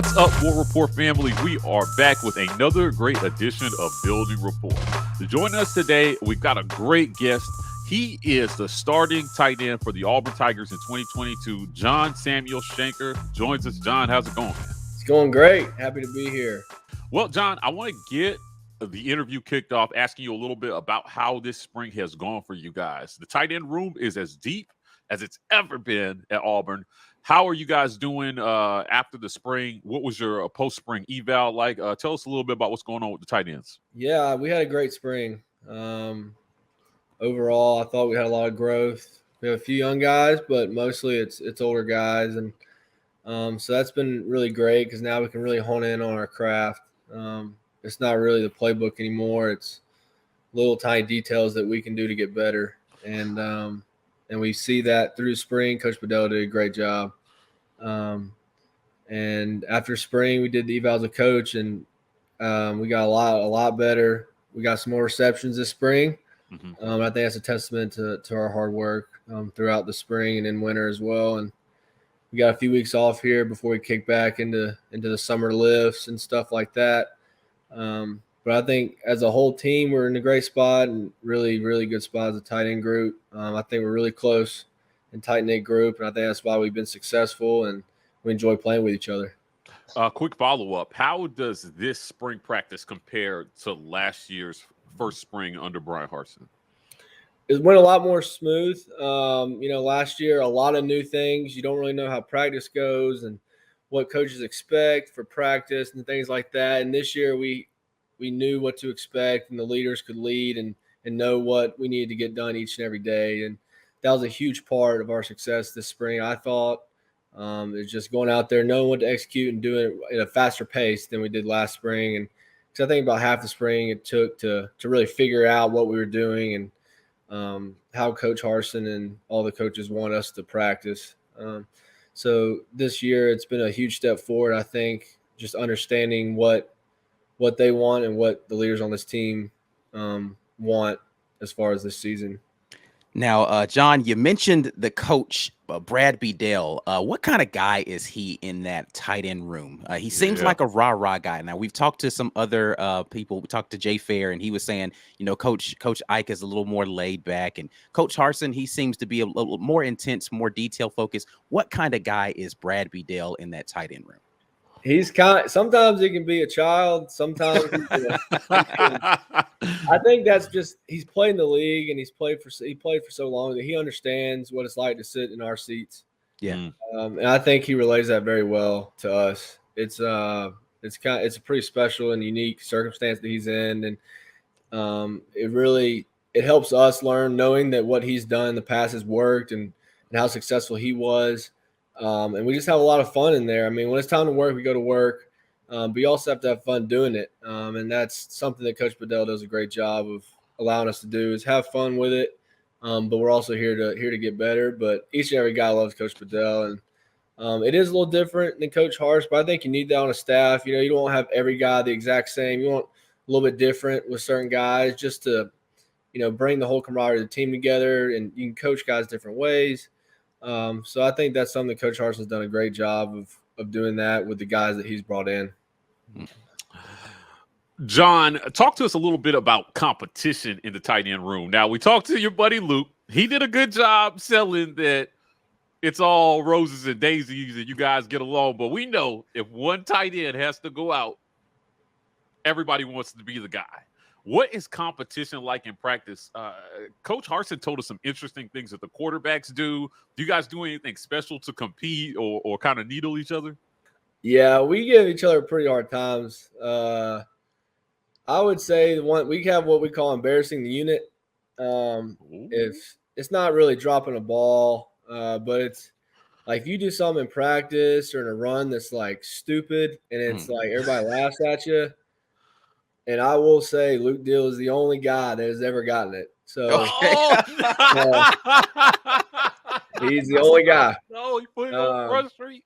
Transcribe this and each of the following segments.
What's up, War Rapport family? We are back with another great edition of Building Rapport. To join us today, we've got a great guest. He is the starting tight end for the Auburn Tigers in 2022. John Samuel Shenker joins us. John, how's it going? It's going great. Happy to be here. Well, John, I want to get the interview kicked off asking you a little bit about how this spring has gone for you guys. The tight end room is as deep as it's ever been at Auburn. How are you guys doing after the spring? What was your post-spring eval like? Tell us a little bit about what's going on with the tight ends. Yeah, we had a great spring. Overall, I thought we had a lot of growth. We have a few young guys, but mostly it's older guys, and so that's been really great because now we can really hone in on our craft. It's not really the playbook anymore. It's little tiny details that we can do to get better, and we see that through spring. Coach Bedell did a great job. And after spring, we did the evals with coach, and we got a lot better. We got some more receptions this spring. Mm-hmm. I think that's a testament to our hard work throughout the spring and in winter as well. And we got a few weeks off here before we kick back into the summer lifts and stuff like that. But I think as a whole team, we're in a great spot and really, really good spot as a tight end group. I think we're really close and tight-knit group, and I think that's why we've been successful and we enjoy playing with each other. Quick follow-up. How does this spring practice compare to last year's first spring under Brian Harson? It went a lot more smooth. Last year, a lot of new things. You don't really know how practice goes and what coaches expect for practice and things like that. And this year we knew what to expect, and the leaders could lead and know what we needed to get done each and every day. And that was a huge part of our success this spring, I thought. It's just going out there, knowing what to execute and doing it at a faster pace than we did last spring. And because I think about half the spring it took to really figure out what we were doing and how Coach Harson and all the coaches want us to practice. So this year it's been a huge step forward, I think, just understanding what they want and what the leaders on this team want as far as this season. Now, John, you mentioned the coach, Brad Bedell. What kind of guy is he in that tight end room? He seems like a rah-rah guy. Now, we've talked to some other people. We talked to Jay Fair, and he was saying, Coach Ike is a little more laid back. And Coach Harson, he seems to be a little more intense, more detail-focused. What kind of guy is Brad Bedell in that tight end room? He's sometimes he can be a child. Sometimes I think that's just he's played in the league and he played for so long that he understands what it's like to sit in our seats. Yeah, and I think he relays that very well to us. It's a pretty special and unique circumstance that he's in, and it helps us learn knowing that what he's done in the past has worked and how successful he was. And we just have a lot of fun in there. I mean, when it's time to work, we go to work, but you also have to have fun doing it. And that's something that Coach Bedell does a great job of allowing us to do is have fun with it. But we're also here to get better. But each and every guy loves Coach Bedell, and it is a little different than Coach Harsh. But I think you need that on a staff. You don't have every guy the exact same. You want a little bit different with certain guys just to, bring the whole camaraderie of the team together, and you can coach guys different ways. So I think that's something Coach Harson's done a great job of doing that with the guys that he's brought in. John, talk to us a little bit about competition in the tight end room. Now, we talked to your buddy Luke. He did a good job selling that it's all roses and daisies and you guys get along. But we know if one tight end has to go out, everybody wants to be the guy. What is competition like in practice? Coach Harson told us some interesting things that the quarterbacks do. Do you guys do anything special to compete or kind of needle each other? Yeah, we give each other pretty hard times. I would say we have what we call embarrassing the unit. If it's not really dropping a ball, but it's like if you do something in practice or in a run that's like stupid and it's like everybody laughs at you. And I will say Luke Deal is the only guy that has ever gotten it. So he's the only guy. No, he put it on Front Street.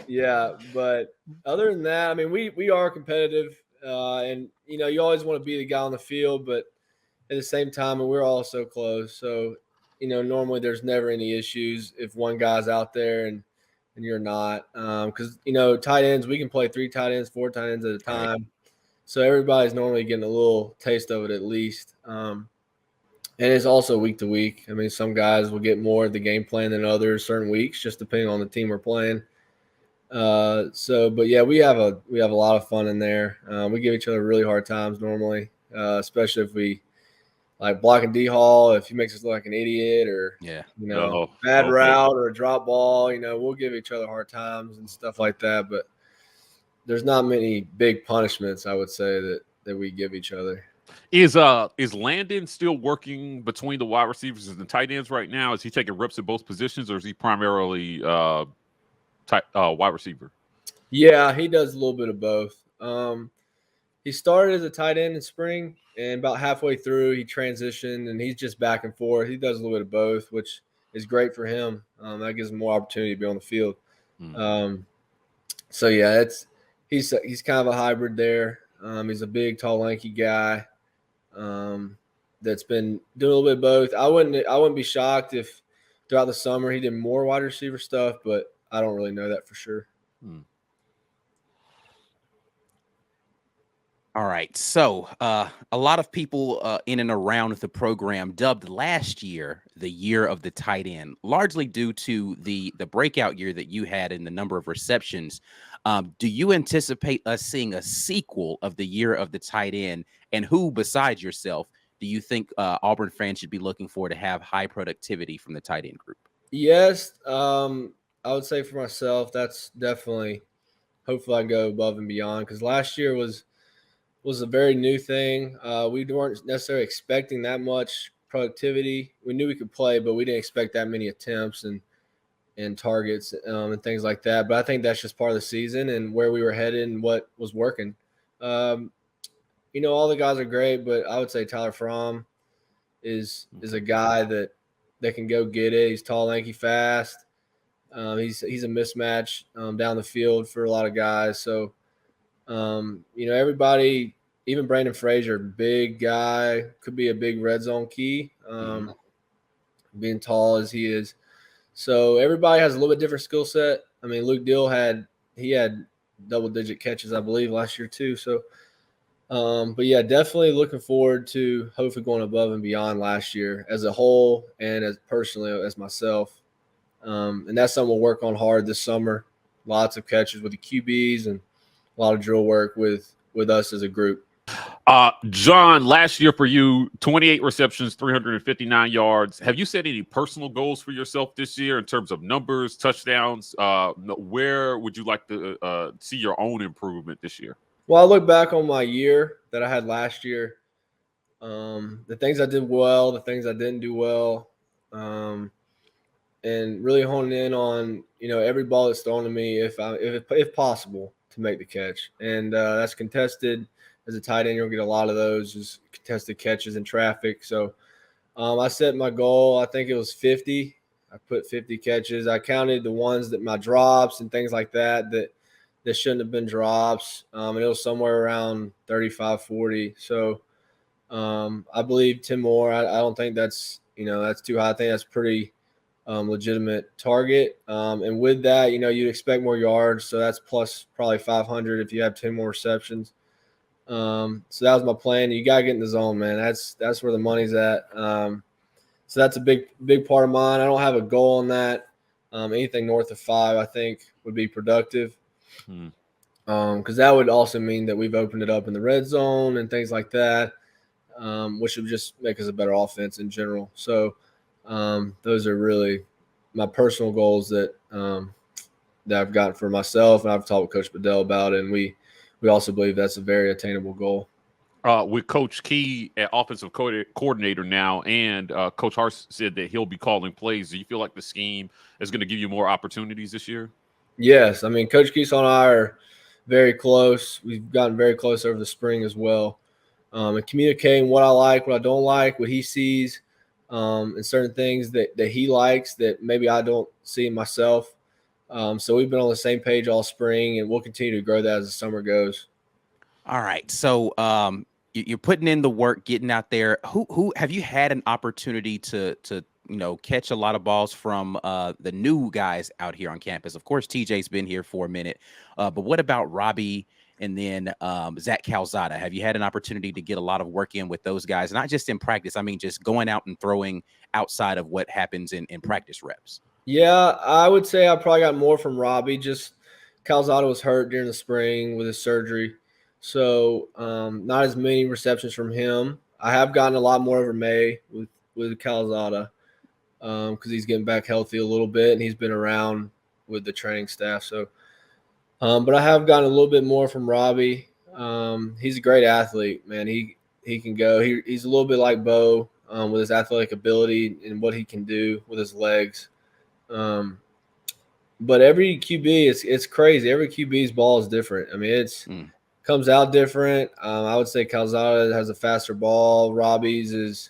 Yeah, but other than that, I mean, we are competitive. And, you always want to be the guy on the field, but at the same time, we're all so close. So, normally there's never any issues if one guy's out there and and you're not. Because tight ends, we can play 3 tight ends, 4 tight ends at a time. Right. So everybody's normally getting a little taste of it at least. And it's also week to week. I mean, some guys will get more of the game plan than others certain weeks, just depending on the team we're playing. But yeah, we have a lot of fun in there. We give each other really hard times normally, especially if we like blocking D Hall. If he makes us look like an idiot or bad route or a drop ball, we'll give each other hard times and stuff like that. But there's not many big punishments, I would say, that we give each other. Is Landon still working between the wide receivers and the tight ends right now? Is he taking reps at both positions, or is he primarily wide receiver? Yeah, he does a little bit of both. He started as a tight end in spring, and about halfway through, he transitioned, and he's just back and forth. He does a little bit of both, which is great for him. That gives him more opportunity to be on the field. So yeah, he's kind of a hybrid there. He's a big, tall, lanky guy that's been doing a little bit of both. I wouldn't be shocked if throughout the summer he did more wide receiver stuff, but I don't really know that for sure. All right. So a lot of people in and around the program dubbed last year the year of the tight end, largely due to the breakout year that you had in the number of receptions. Do you anticipate us seeing a sequel of the year of the tight end? And who besides yourself do you think Auburn fans should be looking for to have high productivity from the tight end group? Yes. I would say for myself, that's definitely, hopefully I go above and beyond, because last year was a very new thing. We weren't necessarily expecting that much productivity. We knew we could play, but we didn't expect that many attempts and targets and things like that. But I think that's just part of the season and where we were headed and what was working. All the guys are great, but I would say Tyler Fromm is a guy that can go get it. He's tall, lanky, fast. He's a mismatch down the field for a lot of guys. So, everybody, even Brandon Frazier, big guy, could be a big red zone key, being tall as he is. So everybody has a little bit different skill set. I mean, Luke Dill had double-digit catches, I believe, last year too. So, but yeah, definitely looking forward to hopefully going above and beyond last year as a whole and as personally as myself. And that's something we'll work on hard this summer. Lots of catches with the QBs and a lot of drill work with us as a group. John, last year for you, 28 receptions, 359 yards. Have you set any personal goals for yourself this year in terms of numbers, touchdowns? Where would you like to see your own improvement this year? Well, I look back on my year that I had last year, the things I did well, the things I didn't do well, and really honing in on, every ball that's thrown to me, if possible, to make the catch. And that's contested. As a tight end, you'll get a lot of those, just contested catches in traffic. So I set my goal, I think it was 50. I put 50 catches. I counted the ones that my drops and things like that shouldn't have been drops. And it was somewhere around 35, 40. So I believe 10 more. I don't think that's too high. I think that's pretty legitimate target. And with that, you'd expect more yards. So that's plus probably 500 if you have 10 more receptions. So that was my plan. You got to get in the zone, man. That's where the money's at. So that's a big part of mine. I don't have a goal on that. Anything north of 5, I think, would be productive. Because that would also mean that we've opened it up in the red zone and things like that, which would just make us a better offense in general. So those are really my personal goals that I've gotten for myself, and I've talked with Coach Bedell about it, and we also believe that's a very attainable goal. With Coach Key at offensive coordinator now, and Coach Harson said that he'll be calling plays. Do you feel like the scheme is going to give you more opportunities this year? Yes. I mean, Coach Keith and I are very close. We've gotten very close over the spring as well. And communicating what I like, what I don't like, what he sees, and certain things that he likes that maybe I don't see in myself. So we've been on the same page all spring, and we'll continue to grow that as the summer goes. All right. So you're putting in the work, getting out there. Who have you had an opportunity to catch a lot of balls from the new guys out here on campus. Of course, TJ's been here for a minute, but what about Robbie and then Zach Calzada? Have you had an opportunity to get a lot of work in with those guys, not just in practice? I mean, just going out and throwing outside of what happens in practice reps. Yeah, I would say I probably got more from Robbie. Just Calzada was hurt during the spring with his surgery, so not as many receptions from him. I have gotten a lot more over May with Calzada because he's getting back healthy a little bit and he's been around with the training staff. So, but I have gotten a little bit more from Robbie. He's a great athlete, man. He can go. He's a little bit like Bo with his athletic ability and what he can do with his legs. But every QB, it's crazy. Every QB's ball is different. I mean, it's comes out different. I would say Calzada has a faster ball. Robbie's is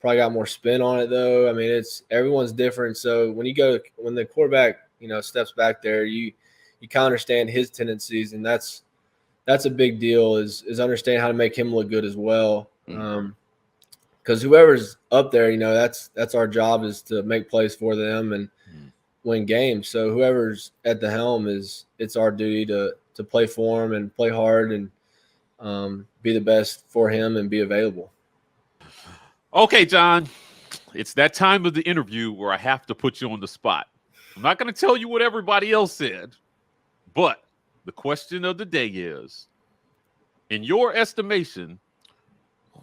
probably got more spin on it, though. I mean, everyone's different. So when the quarterback, steps back there, you kind of understand his tendencies, and that's a big deal. Is understanding how to make him look good as well. Because whoever's up there, that's our job is to make plays for them and win games. So whoever's at the helm it's our duty to play for him and play hard and be the best for him and be available. Okay, John, it's that time of the interview where I have to put you on the spot. I'm not going to tell you what everybody else said, but the question of the day is, in your estimation,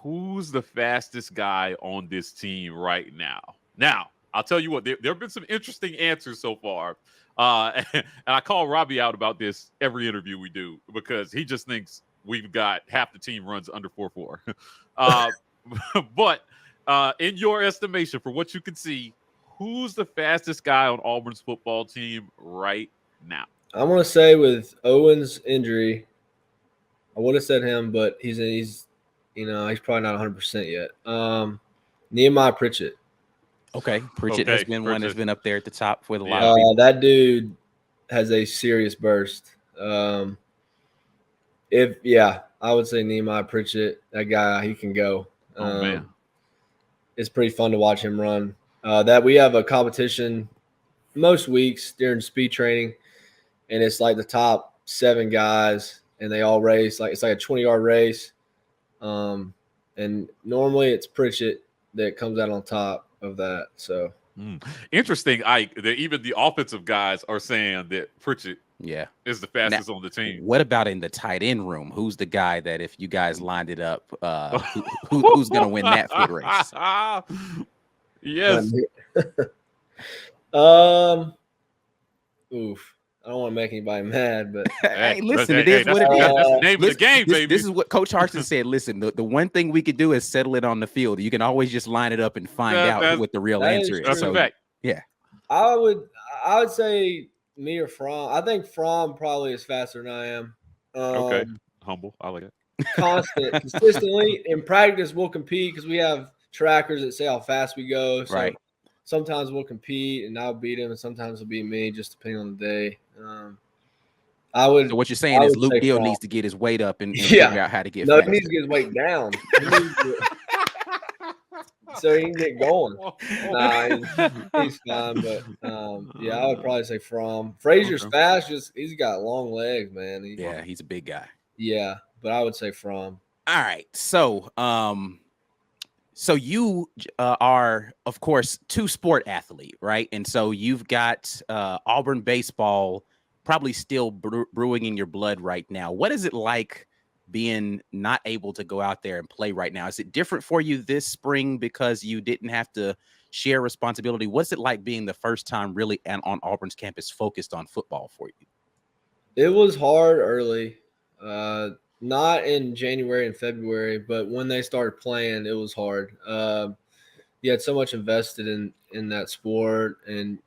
who's the fastest guy on this team right now? Now, I'll tell you what, there have been some interesting answers so far. And I call Robbie out about this every interview we do because he just thinks we've got half the team runs under 4.4. But in your estimation, for what you can see, who's the fastest guy on Auburn's football team right now? I want to say with Owen's injury, I would have said him, but he's probably not 100% yet. Nehemiah Pritchett. Okay, Pritchett has been one that's been up there at the top with a lot of people. That dude has a serious burst. I would say Nehemiah Pritchett, that guy, he can go. Man. It's pretty fun to watch him run. That we have a competition most weeks during speed training, and it's like the top 7 guys, and they all race. It's like a 20-yard race. And normally it's Pritchett that comes out on top of that. So interesting. Even the offensive guys are saying that Pritchett is the fastest on the team. What about in the tight end room? Who's the guy that if you guys lined it up, who's going to win that foot race? Yes. Oof. I don't want to make anybody mad, but hey, listen, it is what it is. That's the name of the game, baby. This is what Coach Harson said. Listen, the one thing we could do is settle it on the field. You can always just line it up and find out what the real answer is. That's a fact. Yeah. I would say me or Fromm. I think Fromm probably is faster than I am. Okay. Humble. I like it. Consistently in practice, we'll compete because we have trackers that say how fast we go. So right. Sometimes we'll compete and I'll beat him, and sometimes he'll beat me, just depending on the day. So what you're saying is Luke Deal needs to get his weight up and figure out how to get faster. He needs to get his weight down. So he can get going. He's fine, but I would probably say Fromm. Frazier's fast, he's got long legs, man. He's a big guy. Yeah, but I would say Fromm. All right, so so you are, of course, 2-sport athlete, right? And so you've got Auburn baseball probably still brewing in your blood right now. What is it like being not able to go out there and play right now? Is it different for you this spring because you didn't have to share responsibility? What's it like being the first time really on Auburn's campus focused on football for you? It was hard early. Not in January and February, but when they started playing, it was hard. You had so much invested in that sport, and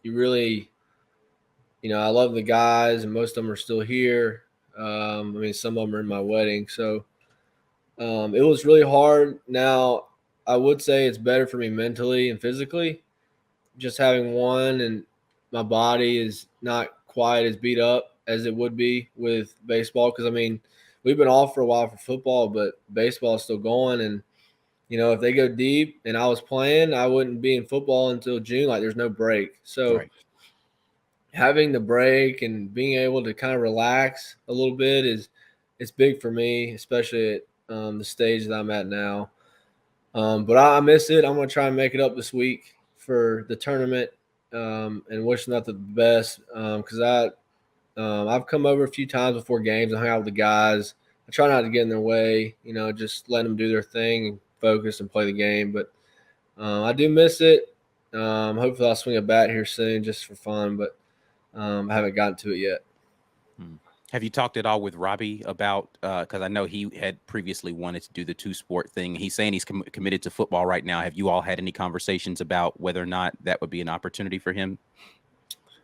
you really, I love the guys, and most of them are still here. Some of them are in my wedding, so it was really hard. Now, I would say it's better for me mentally and physically, just having one, and my body is not quite as beat up as it would be with baseball, because we've been off for a while for football, but baseball is still going, and if they go deep and I was playing, I wouldn't be in football until June. Like there's no break. So having the break and being able to kind of relax a little bit it's big for me, especially at the stage that I'm at now. But I miss it. I'm going to try and make it up this week for the tournament and wish them the best because I've come over a few times before games and hung out with the guys. I try not to get in their way, just let them do their thing and focus and play the game. But I do miss it. Hopefully I'll swing a bat here soon just for fun, but I haven't gotten to it yet. Have you talked at all with Robbie about, because I know he had previously wanted to do the two-sport thing. He's saying he's committed to football right now. Have you all had any conversations about whether or not that would be an opportunity for him?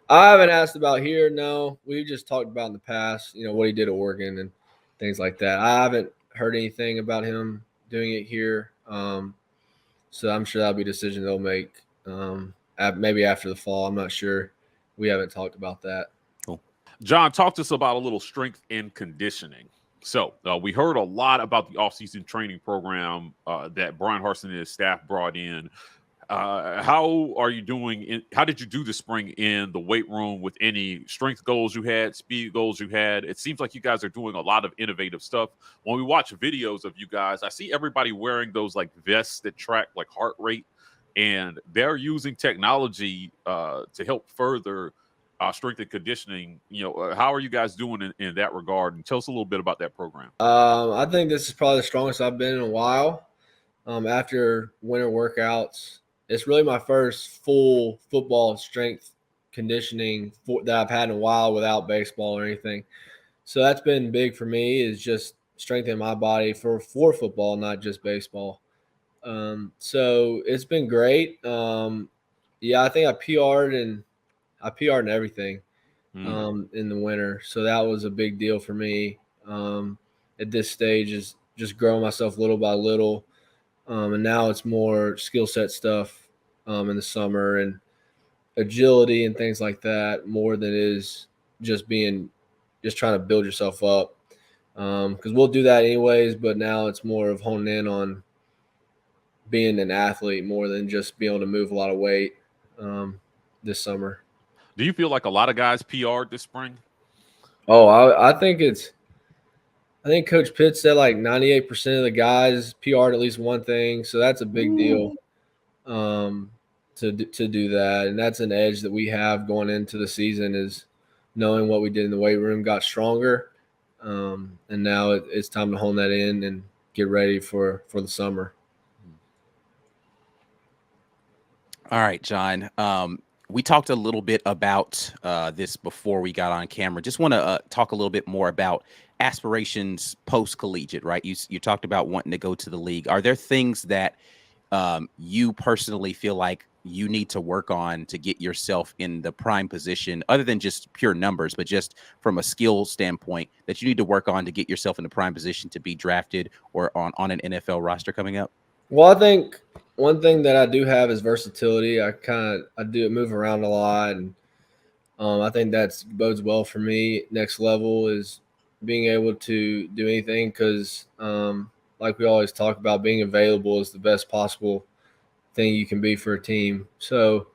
I haven't asked about here. No, we've just talked about in the past, what he did at Oregon and things like that. I haven't heard anything about him doing it here. So I'm sure that'll be a decision they'll make maybe after the fall. I'm not sure. We haven't talked about that. Cool. John, talk to us about a little strength and conditioning. So we heard a lot about the offseason training program that Brian Harson and his staff brought in. How are you doing? How did you do this spring in the weight room with any strength goals you had, speed goals you had? It seems like you guys are doing a lot of innovative stuff. When we watch videos of you guys, I see everybody wearing those like vests that track like heart rate, and they're using technology to help further strength and conditioning. How are you guys doing in that regard? And tell us a little bit about that program. I think this is probably the strongest I've been in a while. After winter workouts, it's really my first full football strength conditioning that I've had in a while without baseball or anything. So that's been big for me, is just strengthening my body for football, not just baseball. So it's been great. I think I PR'd and everything in the winter. So that was a big deal for me at this stage, is just growing myself little by little. And now it's more skill set stuff in the summer and agility and things like that, more than it is just trying to build yourself up. Because we'll do that anyways, but now it's more of honing in on being an athlete more than just being able to move a lot of weight this summer. Do you feel like a lot of guys PR'd this spring? Oh, I think Coach Pitt said like 98% of the guys PR'd at least one thing. So that's a big deal to do that. And that's an edge that we have going into the season, is knowing what we did in the weight room got stronger. And now it's time to hone that in and get ready for the summer. All right, John. We talked a little bit about this before we got on camera. Just want to talk a little bit more about aspirations post-collegiate, right? You talked about wanting to go to the league. Are there things that you personally feel like you need to work on to get yourself in the prime position, other than just pure numbers, but just from a skill standpoint, that you need to work on to get yourself in the prime position to be drafted or on an NFL roster coming up? Well, I think one thing that I do have is versatility. I do move around a lot, and I think that bodes well for me. Next level is being able to do anything, because like we always talk about, being available is the best possible thing you can be for a team. So,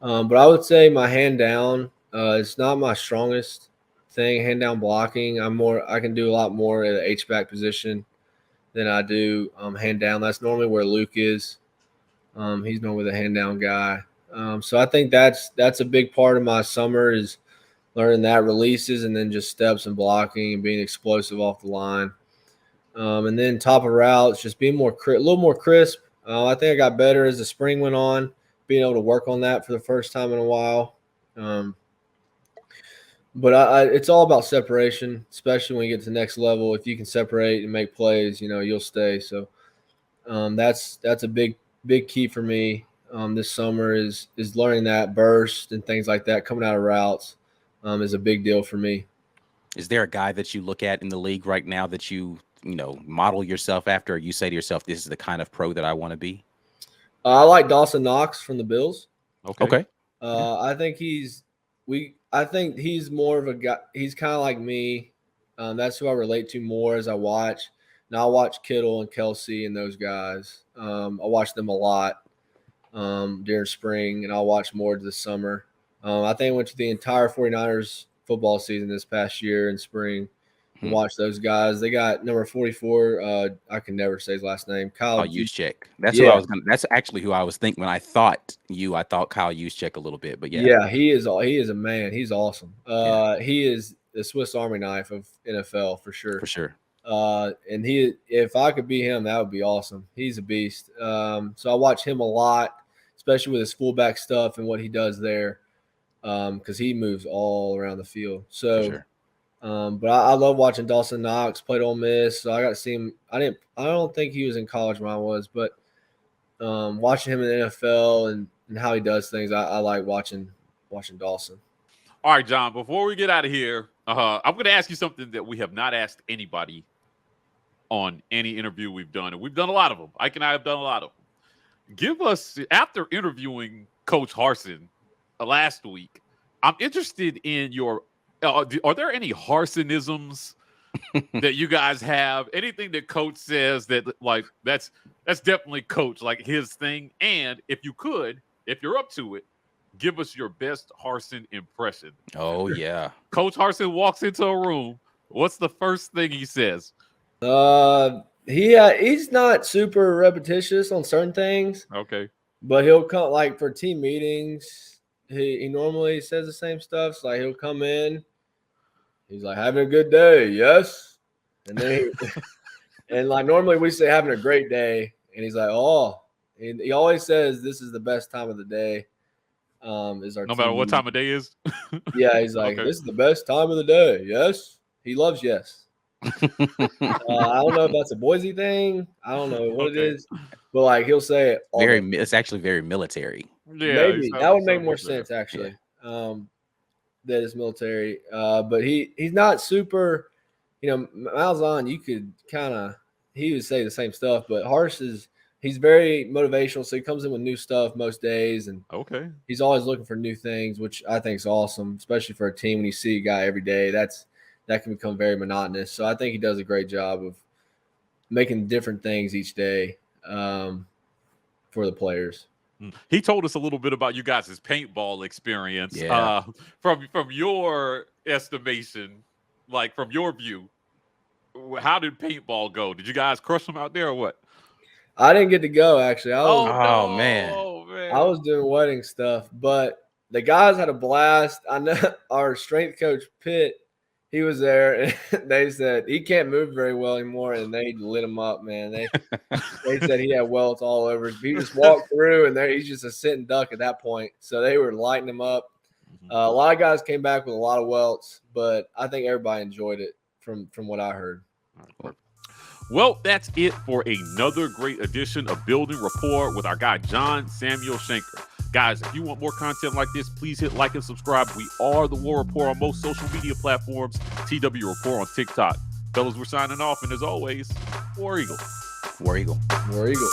but I would say my hand down, it's not my strongest thing, hand down blocking. I can do a lot more at the H-back position than I do hand down. That's normally where Luke is. He's normally the hand down guy. So I think that's a big part of my summer, is learning that, releases, and then just steps and blocking and being explosive off the line. And then top of routes, just being a little more crisp. I think I got better as the spring went on, being able to work on that for the first time in a while. But it's all about separation, especially when you get to the next level. If you can separate and make plays, you'll stay. So that's a big key for me this summer, is learning that burst and things like that coming out of routes is a big deal for me. Is there a guy that you look at in the league right now that you model yourself after, or you say to yourself, this is the kind of pro that I want to be? I like Dawson Knox from the Bills. Okay. I think he's more of a guy. He's kind of like me. That's who I relate to more as I watch. Now I watch Kittle and Kelsey and those guys. I watch them a lot during spring, and I'll watch more this summer. I think I went to the entire 49ers football season this past year in spring. Watch those guys. They got number 44. I can never say his last name. Kyle Juszczyk. That's who I was gonna. That's actually who I was thinking when I thought Kyle Juszczyk a little bit, but yeah. Yeah, he is a man. He's awesome. He is the Swiss Army knife of NFL for sure. For sure. And if I could be him, that would be awesome. He's a beast. So I watch him a lot, especially with his fullback stuff and what he does there, because he moves all around the field. So. For sure. But I love watching Dawson Knox play at Ole Miss. So I got to see him. I don't think he was in college when I was, but watching him in the NFL and how he does things, I like watching Dawson. All right, John, before we get out of here, I'm going to ask you something that we have not asked anybody on any interview we've done. And we've done a lot of them. Ike and I have done a lot of them. Give us, after interviewing Coach Harson last week, I'm interested in your are there any Harsonisms that you guys have? Anything that Coach says that like that's definitely Coach, like his thing? And if you're up to it, give us your best Harson impression. Oh yeah. Coach Harson walks into a room. What's the first thing he says? He's not super repetitious on certain things. Okay. But he'll come like for team meetings. He normally says the same stuff. So like he'll come in. He's like, having a good day, yes. And then and like normally we say having a great day, and he's like, oh, and he always says this is the best time of the day. Is our no matter what time of day is. Yeah, he's like, this is the best time of the day. Yes, he loves yes. I don't know if that's a Boise thing. I don't know what it is, but like he'll say it. It's actually very military. Yeah, maybe that would make more sense actually. Yeah. That is military, but he's not super. Malzahn, you could he would say the same stuff, but he's very motivational, so he comes in with new stuff most days, and he's always looking for new things, which I think is awesome, especially for a team when you see a guy every day. That can become very monotonous. So I think he does a great job of making different things each day for the players. He told us a little bit about you guys' paintball experience. Yeah. From your estimation, like from your view, how did paintball go? Did you guys crush them out there or what? I didn't get to go actually. Man. I was doing wedding stuff, but the guys had a blast. I know our strength coach Pitt, he was there, and they said he can't move very well anymore, and they lit him up, man. They said he had welts all over. He just walked through, and he's just a sitting duck at that point. So they were lighting him up. A lot of guys came back with a lot of welts, but I think everybody enjoyed it from what I heard. Well, that's it for another great edition of Building Rapport with our guy, John Samuel Shenker. Guys, if you want more content like this, please hit like and subscribe. We are the War Report on most social media platforms, TW Report on TikTok. Fellas, we're signing off, and as always, War Eagle. War Eagle. War Eagle.